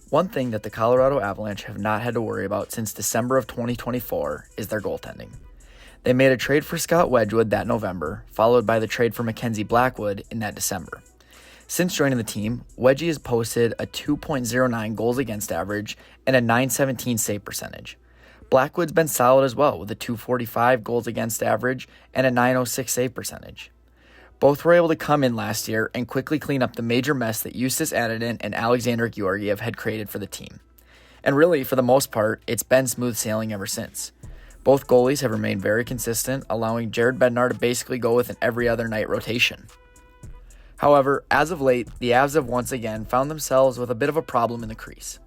One thing that the Colorado Avalanche have not had to worry about since December of 2024 is their goaltending. They made a trade for Scott Wedgwood that November, followed by the trade for Mackenzie Blackwood in that December. Since joining the team, Wedgie has posted a 2.09 goals against average and a .917 save percentage. Blackwood's been solid as well with a 2.45 goals against average and a .906 save percentage. Both were able to come in last year and quickly clean up the major mess that Justus Annunen and Alexander Georgiev had created for the team. And really, for the most part, it's been smooth sailing ever since. Both goalies have remained very consistent, allowing Jared Bednar to basically go with an every other night rotation. However, as of late, the Avs have once again found themselves with a bit of a problem in the crease.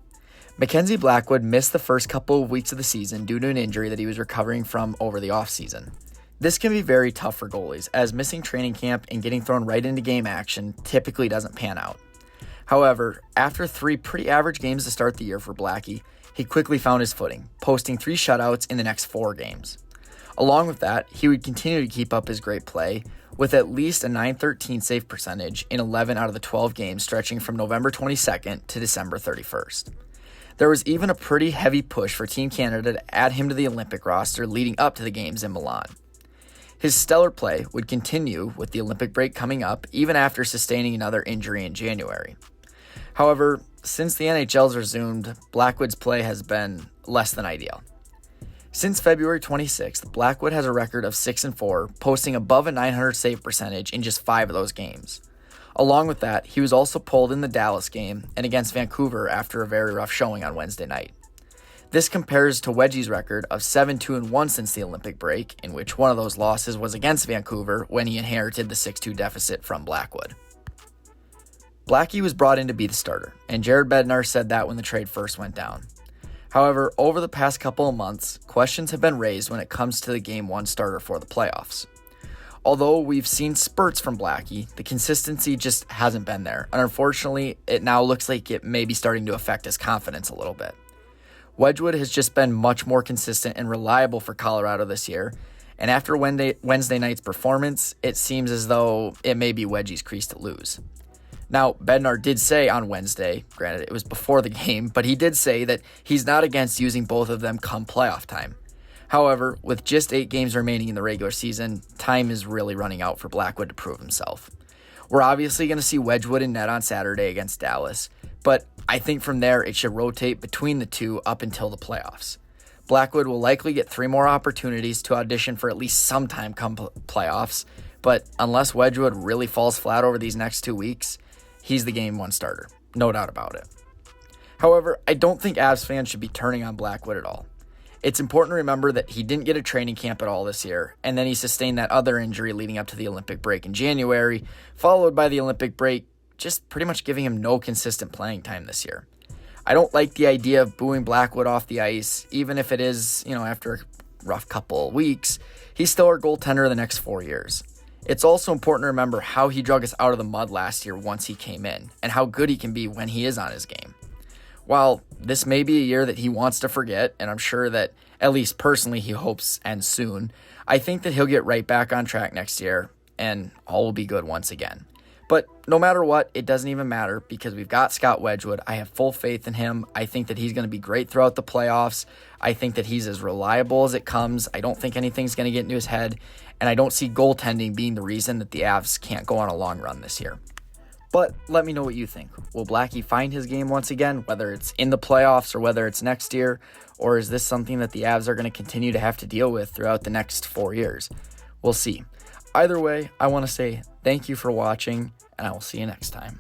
Mackenzie Blackwood missed the first couple of weeks of the season due to an injury that he was recovering from over the offseason. This can be very tough for goalies, as missing training camp and getting thrown right into game action typically doesn't pan out. However, after 3 pretty average games to start the year for Blacky, he quickly found his footing, posting 3 shutouts in the next 4 games. Along with that, he would continue to keep up his great play, with at least a .913 save percentage in 11 out of the 12 games stretching from November 22nd to December 31st. There was even a pretty heavy push for Team Canada to add him to the Olympic roster leading up to the games in Milan. His stellar play would continue with the Olympic break coming up even after sustaining another injury in January. However, since the NHL's resumed, Blackwood's play has been less than ideal. Since February 26th, Blackwood has a record of 6-4, posting above a .900 save percentage in just 5 of those games. Along with that, he was also pulled in the Dallas game and against Vancouver after a very rough showing on Wednesday night. This compares to Wedgie's record of 7-2-1 since the Olympic break, in which one of those losses was against Vancouver when he inherited the 6-2 deficit from Blackwood. Blacky was brought in to be the starter, and Jared Bednar said that when the trade first went down. However, over the past couple of months, questions have been raised when it comes to the Game 1 starter for the playoffs. Although we've seen spurts from Blacky, the consistency just hasn't been there, and unfortunately, it now looks like it may be starting to affect his confidence a little bit. Wedgwood has just been much more consistent and reliable for Colorado this year, and after Wednesday night's performance, it seems as though it may be Wedgie's crease to lose. Now, Bednar did say on Wednesday, granted it was before the game, but he did say that he's not against using both of them come playoff time. However, with just 8 games remaining in the regular season, time is really running out for Blackwood to prove himself. We're obviously going to see Wedgwood in net on Saturday against Dallas, but I think from there it should rotate between the two up until the playoffs. Blackwood will likely get 3 more opportunities to audition for at least some time come playoffs, but unless Wedgwood really falls flat over these next 2 weeks, he's the Game 1 starter, no doubt about it. However, I don't think Avs fans should be turning on Blackwood at all. It's important to remember that he didn't get a training camp at all this year, and then he sustained that other injury leading up to the Olympic break in January, followed by the Olympic break just pretty much giving him no consistent playing time this year. I don't like the idea of booing Blackwood off the ice, even if it is, after a rough couple of weeks. He's still our goaltender the next 4 years. It's also important to remember how he drug us out of the mud last year once he came in, and how good he can be when he is on his game. While this may be a year that he wants to forget, and I'm sure that, at least personally, he hopes ends soon, I think that he'll get right back on track next year, and all will be good once again. But no matter what, it doesn't even matter, because we've got Scott Wedgwood. I have full faith in him. I think that he's going to be great throughout the playoffs. I think that he's as reliable as it comes. I don't think anything's going to get into his head, and I don't see goaltending being the reason that the Avs can't go on a long run this year. But let me know what you think. Will Blacky find his game once again, whether it's in the playoffs or whether it's next year? Or is this something that the Avs are going to continue to have to deal with throughout the next 4 years? We'll see. Either way, I want to say thank you for watching, and I will see you next time.